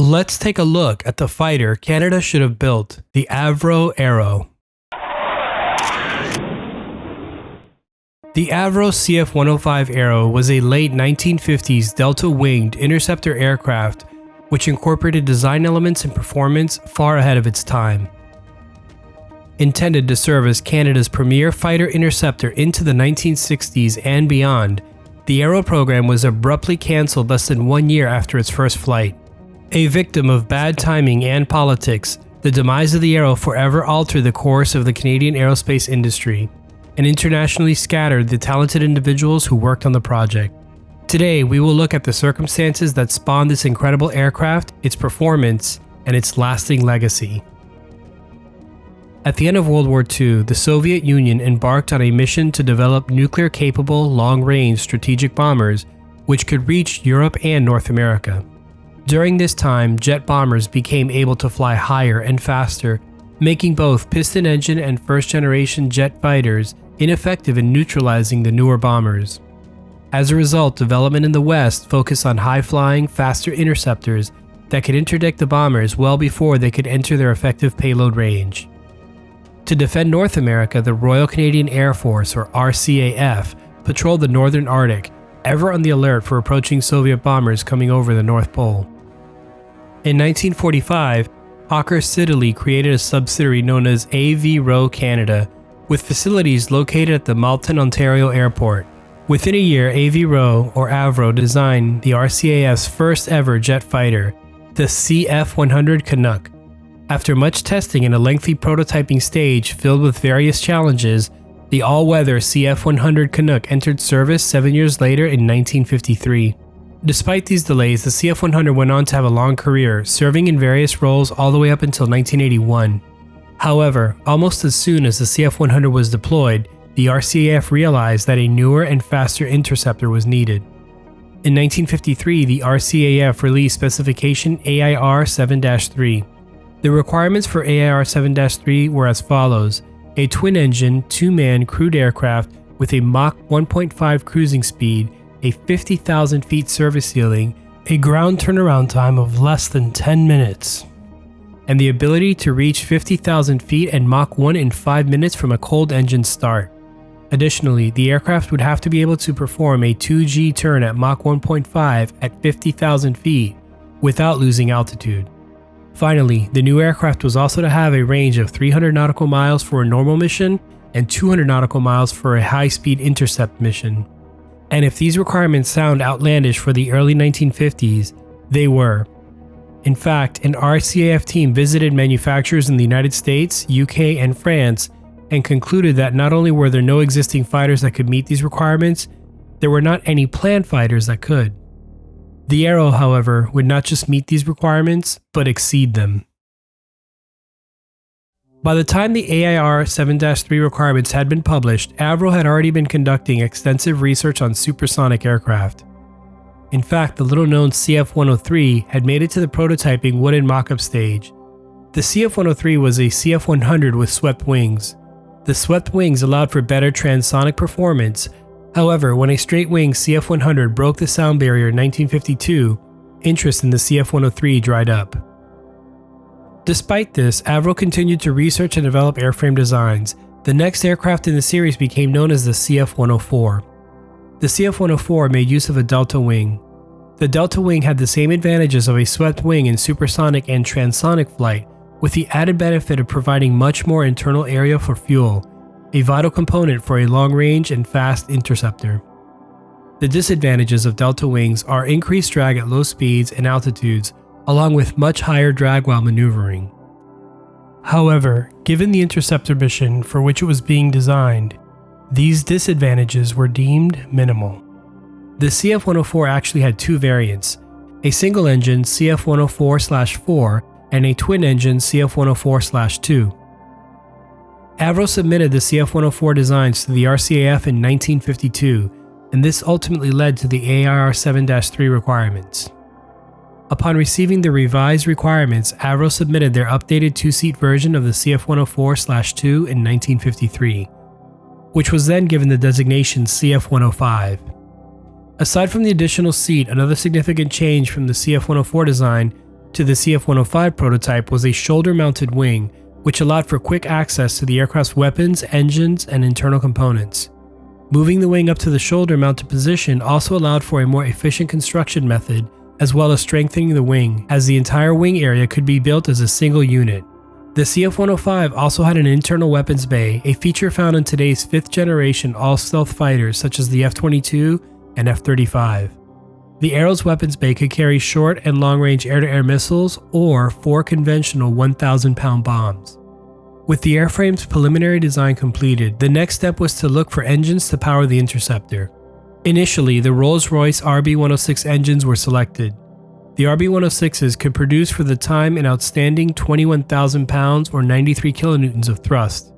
Let's take a look at the fighter Canada should have built, the Avro Arrow. The Avro CF-105 Arrow was a late 1950s delta-winged interceptor aircraft which incorporated design elements and performance far ahead of its time. Intended to serve as Canada's premier fighter interceptor into the 1960s and beyond, the Arrow program was abruptly cancelled less than 1 year after its first flight. A victim of bad timing and politics, the demise of the Arrow forever altered the course of the Canadian aerospace industry and internationally scattered the talented individuals who worked on the project. Today, we will look at the circumstances that spawned this incredible aircraft, its performance, and its lasting legacy. At the end of World War II, the Soviet Union embarked on a mission to develop nuclear-capable, long-range strategic bombers which could reach Europe and North America. During this time, jet bombers became able to fly higher and faster, making both piston engine and first-generation jet fighters ineffective in neutralizing the newer bombers. As a result, development in the West focused on high-flying, faster interceptors that could interdict the bombers well before they could enter their effective payload range. To defend North America, the Royal Canadian Air Force, or RCAF, patrolled the northern Arctic, ever on the alert for approaching Soviet bombers coming over the North Pole. In 1945, Hawker Siddeley created a subsidiary known as Avro Canada, with facilities located at the Malton, Ontario airport. Within a year, Avro designed the RCAF's first ever jet fighter, the CF-100 Canuck. After much testing and a lengthy prototyping stage filled with various challenges, the all-weather CF-100 Canuck entered service 7 years later in 1953. Despite these delays, the CF-100 went on to have a long career, serving in various roles all the way up until 1981. However, almost as soon as the CF-100 was deployed, the RCAF realized that a newer and faster interceptor was needed. In 1953, the RCAF released specification AIR-7-3. The requirements for AIR-7-3 were as follows: a twin-engine, two-man crewed aircraft with a Mach 1.5 cruising speed, a 50,000 feet service ceiling, a ground turnaround time of less than 10 minutes, and the ability to reach 50,000 feet and Mach 1 in 5 minutes from a cold engine start. Additionally, the aircraft would have to be able to perform a 2G turn at Mach 1.5 at 50,000 feet without losing altitude. Finally, the new aircraft was also to have a range of 300 nautical miles for a normal mission and 200 nautical miles for a high-speed intercept mission. And if these requirements sound outlandish for the early 1950s, they were. In fact, an RCAF team visited manufacturers in the United States, UK, and France and concluded that not only were there no existing fighters that could meet these requirements, there were not any planned fighters that could. The Arrow, however, would not just meet these requirements, but exceed them. By the time the AIR-7-3 requirements had been published, Avro had already been conducting extensive research on supersonic aircraft. In fact, the little-known CF-103 had made it to the prototyping wooden mock-up stage. The CF-103 was a CF-100 with swept wings. The swept wings allowed for better transonic performance. However, when a straight-wing CF-100 broke the sound barrier in 1952, interest in the CF-103 dried up. Despite this, Avro continued to research and develop airframe designs. The next aircraft in the series became known as the CF-104. The CF-104 made use of a delta wing. The delta wing had the same advantages of a swept wing in supersonic and transonic flight, with the added benefit of providing much more internal area for fuel, a vital component for a long-range and fast interceptor. The disadvantages of delta wings are increased drag at low speeds and altitudes, along with much higher drag while maneuvering. However, given the interceptor mission for which it was being designed, these disadvantages were deemed minimal. The CF-104 actually had two variants, a single-engine CF-104/4 and a twin-engine CF-104/2. Avro submitted the CF-104 designs to the RCAF in 1952, and this ultimately led to the AIR-7-3 requirements. Upon receiving the revised requirements, Avro submitted their updated two-seat version of the CF-104/2 in 1953, which was then given the designation CF-105. Aside from the additional seat, another significant change from the CF-104 design to the CF-105 prototype was a shoulder-mounted wing, which allowed for quick access to the aircraft's weapons, engines, and internal components. Moving the wing up to the shoulder-mounted position also allowed for a more efficient construction method, as well as strengthening the wing, as the entire wing area could be built as a single unit. The CF-105 also had an internal weapons bay, a feature found in today's 5th generation all-stealth fighters such as the F-22 and F-35. The Arrow's weapons bay could carry short and long-range air-to-air missiles or 4 conventional 1,000-pound bombs. With the airframe's preliminary design completed, the next step was to look for engines to power the interceptor. Initially, the Rolls-Royce RB-106 engines were selected. The RB-106s could produce for the time an outstanding 21,000 pounds or 93 kilonewtons of thrust.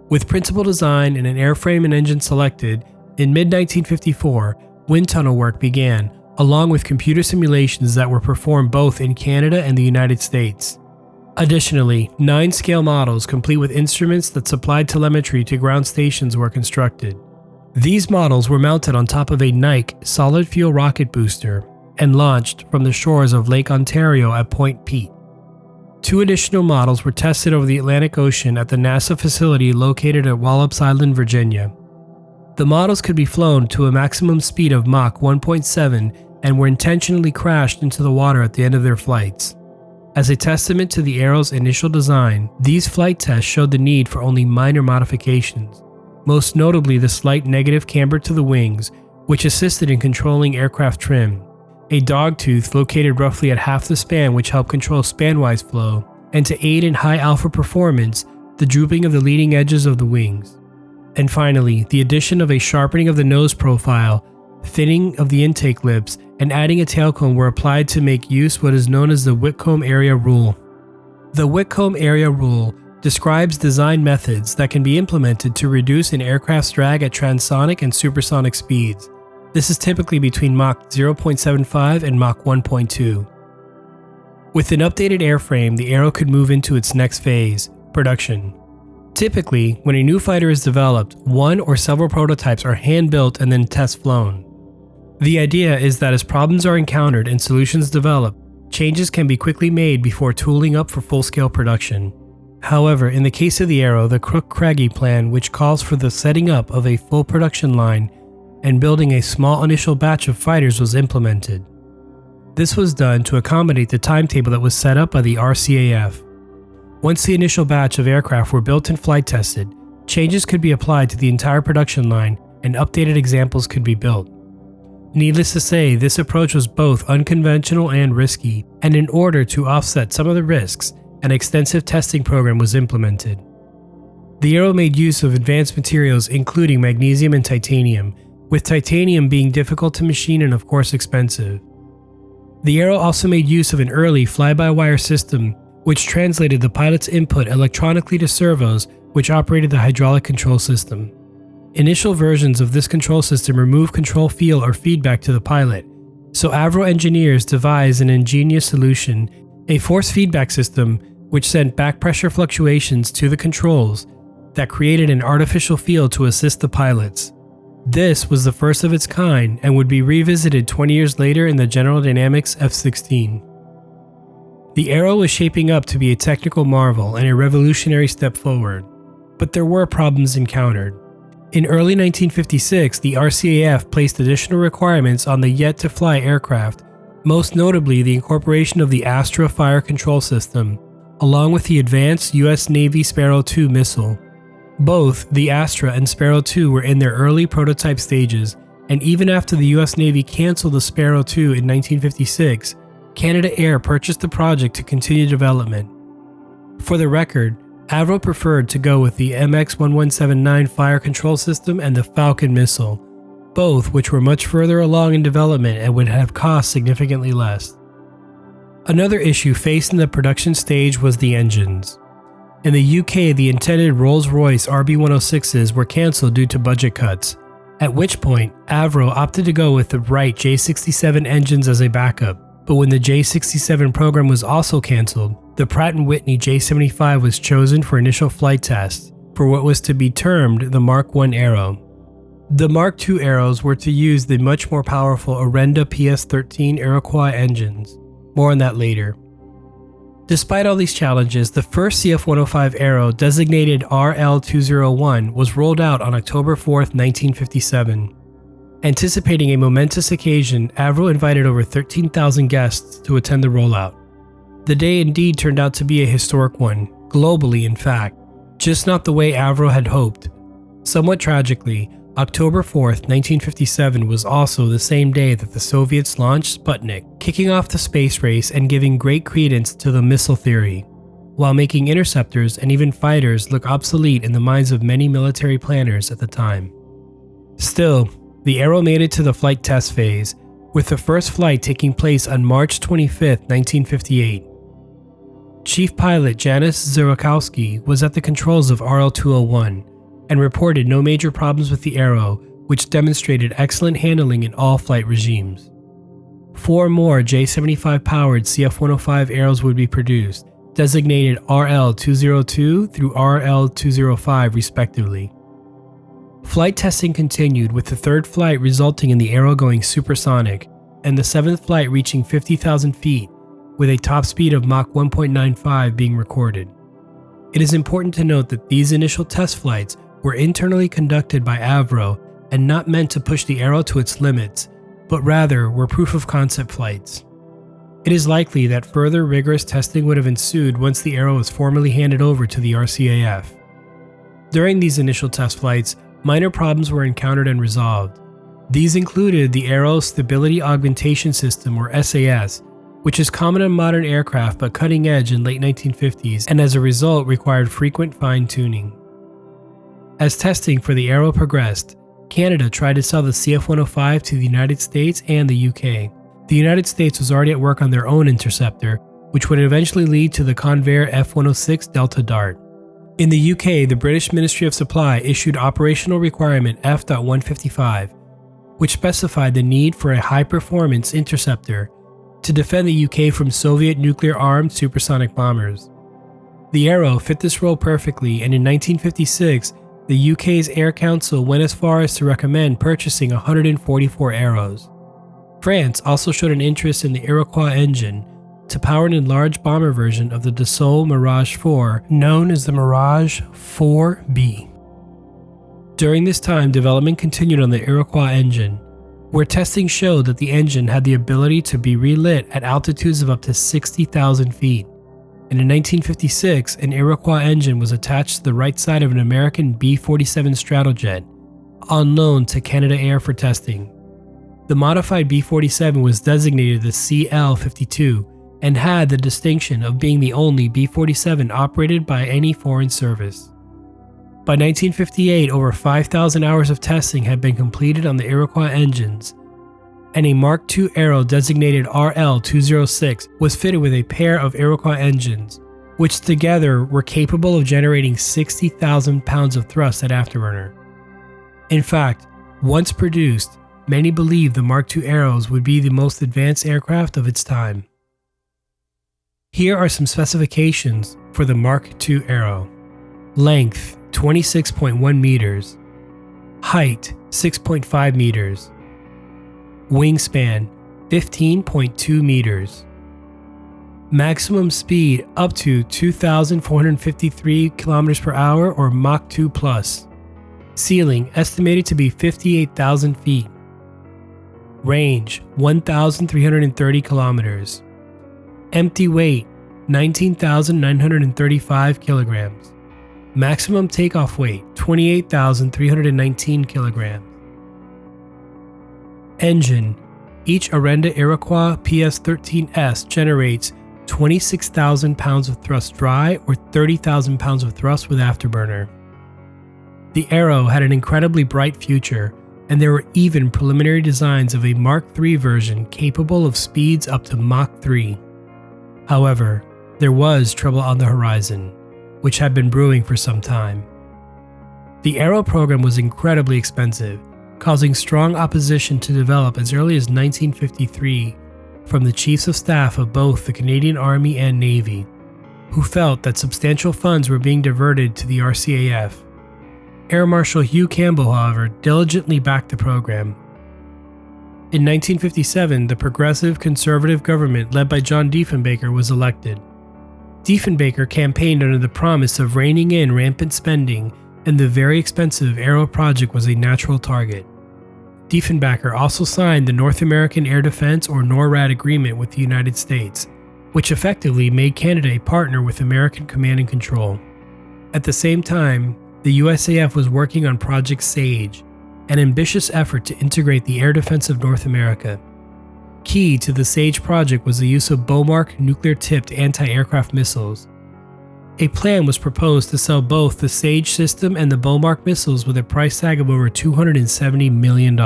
With principal design and an airframe and engine selected, in mid-1954, wind tunnel work began, along with computer simulations that were performed both in Canada and the United States. Additionally, 9 scale models complete with instruments that supplied telemetry to ground stations were constructed. These models were mounted on top of a Nike solid-fuel rocket booster and launched from the shores of Lake Ontario at Point Pete. 2 additional models were tested over the Atlantic Ocean at the NASA facility located at Wallops Island, Virginia. The models could be flown to a maximum speed of Mach 1.7 and were intentionally crashed into the water at the end of their flights. As a testament to the Arrow's initial design, these flight tests showed the need for only minor modifications, most notably the slight negative camber to the wings, which assisted in controlling aircraft trim, a dogtooth located roughly at half the span which helped control spanwise flow, and to aid in high alpha performance, the drooping of the leading edges of the wings. And finally, the addition of a sharpening of the nose profile, thinning of the intake lips, and adding a tail cone were applied to make use what is known as the Whitcomb Area Rule. The Whitcomb Area Rule describes design methods that can be implemented to reduce an aircraft's drag at transonic and supersonic speeds. This is typically between Mach 0.75 and Mach 1.2. With an updated airframe, the Arrow could move into its next phase, production. Typically, when a new fighter is developed, one or several prototypes are hand-built and then test-flown. The idea is that as problems are encountered and solutions develop, changes can be quickly made before tooling up for full-scale production. However, in the case of the Arrow, the Crook-Craigie plan, which calls for the setting up of a full production line and building a small initial batch of fighters, was implemented. This was done to accommodate the timetable that was set up by the RCAF. Once the initial batch of aircraft were built and flight tested, changes could be applied to the entire production line and updated examples could be built. Needless to say, this approach was both unconventional and risky, and in order to offset some of the risks, an extensive testing program was implemented. The Arrow made use of advanced materials including magnesium and titanium, with titanium being difficult to machine and of course expensive. The Arrow also made use of an early fly-by-wire system which translated the pilot's input electronically to servos which operated the hydraulic control system. Initial versions of this control system remove control feel or feedback to the pilot, so Avro engineers devised an ingenious solution, a force feedback system which sent back pressure fluctuations to the controls that created an artificial feel to assist the pilots. This was the first of its kind and would be revisited 20 years later in the General Dynamics F-16. The Arrow was shaping up to be a technical marvel and a revolutionary step forward, but there were problems encountered. In early 1956, the RCAF placed additional requirements on the yet-to-fly aircraft, most notably the incorporation of the Astra fire control system, along with the advanced U.S. Navy Sparrow II missile. Both the Astra and Sparrow II were in their early prototype stages, and even after the U.S. Navy canceled the Sparrow II in 1956, Canada Air purchased the project to continue development. For the record, Avro preferred to go with the MX-1179 fire control system and the Falcon missile, both which were much further along in development and would have cost significantly less. Another issue faced in the production stage was the engines. In the UK, the intended Rolls-Royce RB-106s were cancelled due to budget cuts, at which point Avro opted to go with the Wright J67 engines as a backup, but when the J67 program was also cancelled, the Pratt & Whitney J75 was chosen for initial flight tests for what was to be termed the Mark I Arrow. The Mark II Arrows were to use the much more powerful Orenda PS-13 Iroquois engines. More on that later. Despite all these challenges, the first CF-105 Arrow, designated RL-201, was rolled out on October 4, 1957. Anticipating a momentous occasion, Avro invited over 13,000 guests to attend the rollout. The day indeed turned out to be a historic one, globally in fact, just not the way Avro had hoped. Somewhat tragically, October 4th, 1957 was also the same day that the Soviets launched Sputnik, kicking off the space race and giving great credence to the missile theory, while making interceptors and even fighters look obsolete in the minds of many military planners at the time. Still, the Arrow made it to the flight test phase, with the first flight taking place on March 25, 1958. Chief pilot Janusz Zerokowski was at the controls of RL-201 and reported no major problems with the Arrow, which demonstrated excellent handling in all flight regimes. 4 more J-75 powered CF-105 Arrows would be produced, designated RL-202 through RL-205 respectively. Flight testing continued, with the 3rd flight resulting in the Arrow going supersonic, and the 7th flight reaching 50,000 feet, with a top speed of Mach 1.95 being recorded. It is important to note that these initial test flights were internally conducted by Avro and not meant to push the Arrow to its limits, but rather were proof-of-concept flights. It is likely that further rigorous testing would have ensued once the Arrow was formally handed over to the RCAF. During these initial test flights, minor problems were encountered and resolved. These included the Arrow Stability Augmentation System, or SAS, which is common on modern aircraft but cutting edge in late 1950s, and as a result required frequent fine-tuning. As testing for the Arrow progressed, Canada tried to sell the CF-105 to the United States and the UK. The United States was already at work on their own interceptor, which would eventually lead to the Convair F-106 Delta Dart. In the UK, the British Ministry of Supply issued Operational Requirement F.155, which specified the need for a high-performance interceptor to defend the UK from Soviet nuclear-armed supersonic bombers. The Arrow fit this role perfectly, and in 1956, the UK's Air Council went as far as to recommend purchasing 144 Arrows. France also showed an interest in the Iroquois engine to power an enlarged bomber version of the Dassault Mirage 4, known as the Mirage 4B. During this time, development continued on the Iroquois engine, where testing showed that the engine had the ability to be relit at altitudes of up to 60,000 feet. And in 1956, an Iroquois engine was attached to the right side of an American B-47 Stratojet, on loan to Canada Air for testing. The modified B-47 was designated the CL-52 and had the distinction of being the only B-47 operated by any foreign service. By 1958, over 5,000 hours of testing had been completed on the Iroquois engines, and a Mark II Arrow designated RL-206 was fitted with a pair of Iroquois engines, which together were capable of generating 60,000 pounds of thrust at afterburner. In fact, once produced, many believed the Mark II Arrows would be the most advanced aircraft of its time. Here are some specifications for the Mark II Arrow. Length, 26.1 meters. Height, 6.5 meters. Wingspan, 15.2 meters. Maximum speed up to 2,453 km per hour or Mach 2 plus. Ceiling estimated to be 58,000 feet. Range, 1,330 kilometers. Empty weight, 19,935 kilograms. Maximum takeoff weight, 28,319 kilograms. Engine. Each Arenda Iroquois PS-13S generates 26,000 pounds of thrust dry or 30,000 pounds of thrust with afterburner. The Arrow had an incredibly bright future, and there were even preliminary designs of a Mark III version capable of speeds up to Mach 3. However, there was trouble on the horizon, which had been brewing for some time. The Arrow program was incredibly expensive, causing strong opposition to develop as early as 1953 from the chiefs of staff of both the Canadian Army and Navy, who felt that substantial funds were being diverted to the RCAF. Air Marshal Hugh Campbell, however, diligently backed the program. In 1957, the progressive conservative government led by John Diefenbaker was elected. Diefenbaker campaigned under the promise of reining in rampant spending, and the very expensive Arrow project was a natural target. Diefenbaker also signed the North American Air Defense or NORAD agreement with the United States, which effectively made Canada a partner with American command and control. At the same time, the USAF was working on Project SAGE, an ambitious effort to integrate the air defense of North America. Key to the SAGE project was the use of Bomark nuclear-tipped anti-aircraft missiles. A plan was proposed to sell both the SAGE system and the Bomark missiles with a price tag of over $270 million.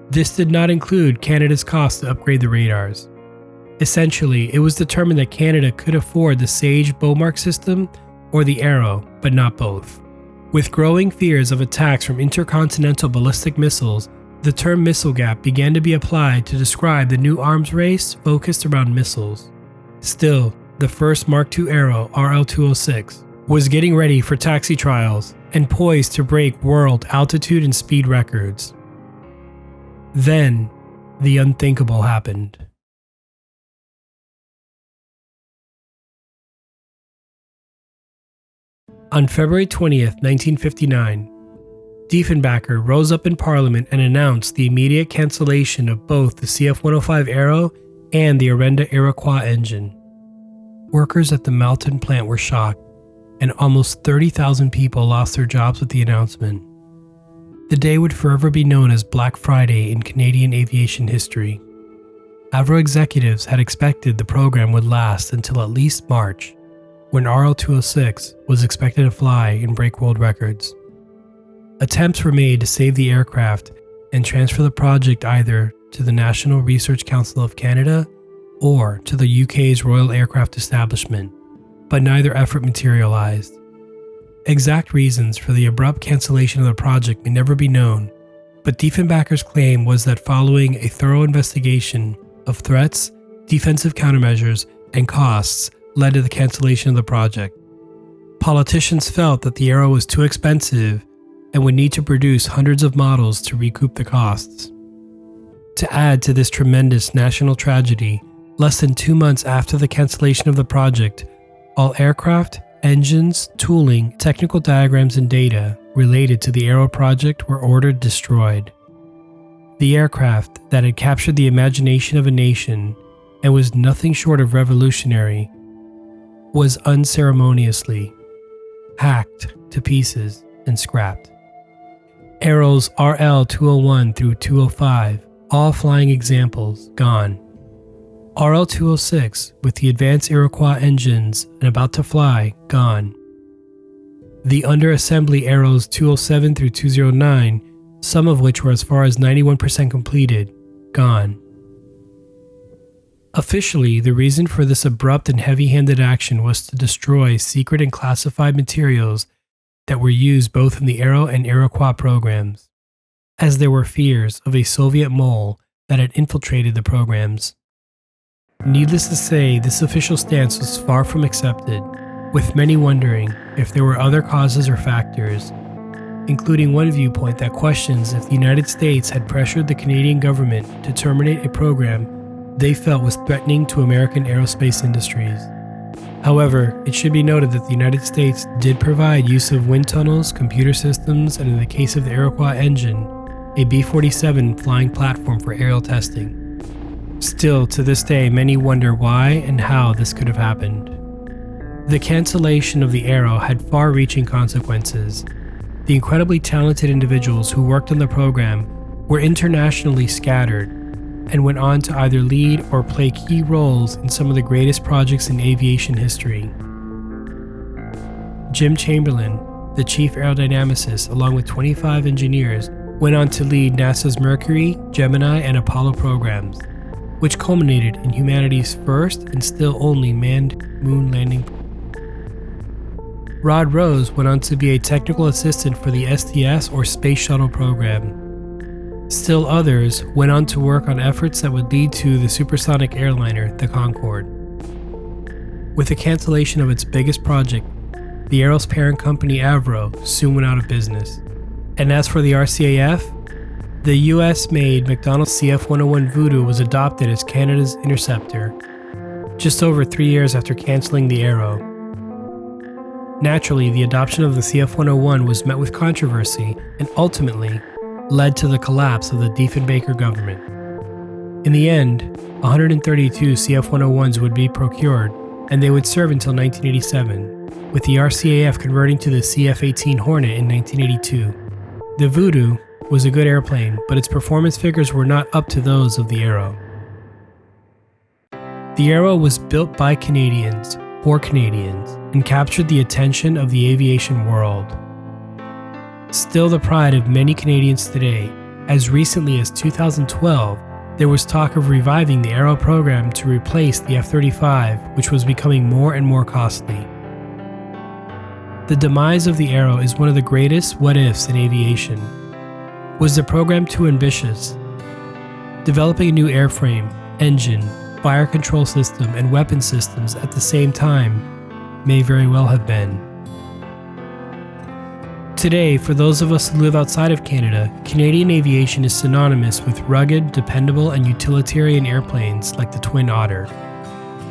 This did not include Canada's cost to upgrade the radars. Essentially, it was determined that Canada could afford the SAGE Bomark system or the Arrow, but not both. With growing fears of attacks from intercontinental ballistic missiles, the term missile gap began to be applied to describe the new arms race focused around missiles. Still, the first Mark II Arrow, RL-206, was getting ready for taxi trials and poised to break world altitude and speed records. Then, the unthinkable happened. On February 20th, 1959, Diefenbaker rose up in Parliament and announced the immediate cancellation of both the CF-105 Arrow and the Orenda Iroquois engine. Workers at the Malton plant were shocked, and almost 30,000 people lost their jobs with the announcement. The day would forever be known as Black Friday in Canadian aviation history. Avro executives had expected the program would last until at least March, when RL-206 was expected to fly and break world records. Attempts were made to save the aircraft and transfer the project either to the National Research Council of Canada or to the UK's Royal Aircraft Establishment, but neither effort materialized. Exact reasons for the abrupt cancellation of the project may never be known, but Diefenbaker's claim was that following a thorough investigation of threats, defensive countermeasures, and costs led to the cancellation of the project. Politicians felt that the Arrow was too expensive and would need to produce hundreds of models to recoup the costs. To add to this tremendous national tragedy, less than 2 months after the cancellation of the project, all aircraft, engines, tooling, technical diagrams, and data related to the Arrow project were ordered destroyed. The aircraft that had captured the imagination of a nation and was nothing short of revolutionary was unceremoniously hacked to pieces and scrapped. Arrows RL-201 through 205, all flying examples, gone. RL-206, with the advanced Iroquois engines and about to fly, gone. The under-assembly Arrows 207 through 209, some of which were as far as 91% completed, gone. Officially, the reason for this abrupt and heavy-handed action was to destroy secret and classified materials that were used both in the Arrow and Iroquois programs, as there were fears of a Soviet mole that had infiltrated the programs. Needless to say, this official stance was far from accepted, with many wondering if there were other causes or factors, including one viewpoint that questions if the United States had pressured the Canadian government to terminate a program they felt was threatening to American aerospace industries. However, it should be noted that the United States did provide use of wind tunnels, computer systems, and in the case of the Iroquois engine, a B-47 flying platform for aerial testing. Still, to this day, many wonder why and how this could have happened. The cancellation of the Arrow had far-reaching consequences. The incredibly talented individuals who worked on the program were internationally scattered and went on to either lead or play key roles in some of the greatest projects in aviation history. Jim Chamberlain, the chief aerodynamicist, along with 25 engineers, went on to lead NASA's Mercury, Gemini, and Apollo programs, which culminated in humanity's first and still only manned moon landing. Rod Rose went on to be a technical assistant for the STS or Space Shuttle program. Still others went on to work on efforts that would lead to the supersonic airliner, the Concorde. With the cancellation of its biggest project, the Arrow's parent company Avro soon went out of business. And as for the RCAF, the US-made McDonnell CF-101 Voodoo was adopted as Canada's interceptor. just over 3 years after canceling the Arrow. Naturally, the adoption of the CF-101 was met with controversy and ultimately led to the collapse of the Diefenbaker government. In the end, 132 CF-101s would be procured, and they would serve until 1987, with the RCAF converting to the CF-18 Hornet in 1982. The Voodoo was a good airplane, but its performance figures were not up to those of the Arrow. The Arrow was built by Canadians, for Canadians, and captured the attention of the aviation world. Still the pride of many Canadians today, as recently as 2012, there was talk of reviving the Arrow program to replace the F-35, which was becoming more and more costly. The demise of the Arrow is one of the greatest what-ifs in aviation. Was the program too ambitious? Developing a new airframe, engine, fire control system, and weapon systems at the same time may very well have been. Today, for those of us who live outside of Canada, Canadian aviation is synonymous with rugged, dependable, and utilitarian airplanes like the Twin Otter.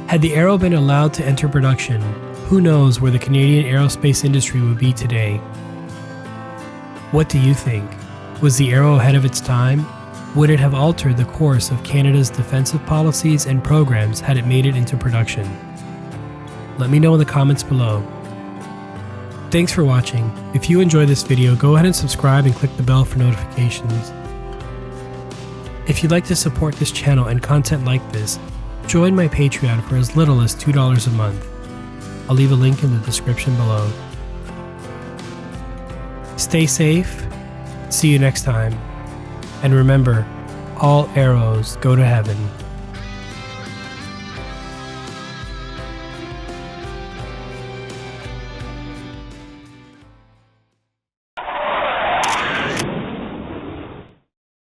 Had the Arrow been allowed to enter production, who knows where the Canadian aerospace industry would be today? What do you think? Was the Arrow ahead of its time? Would it have altered the course of Canada's defensive policies and programs had it made it into production? Let me know in the comments below. Thanks for watching. If you enjoyed this video, go ahead and subscribe and click the bell for notifications. If you'd like to support this channel and content like this, join my Patreon for as little as $2 a month. I'll leave a link in the description below. Stay safe, see you next time, and remember, all arrows go to heaven.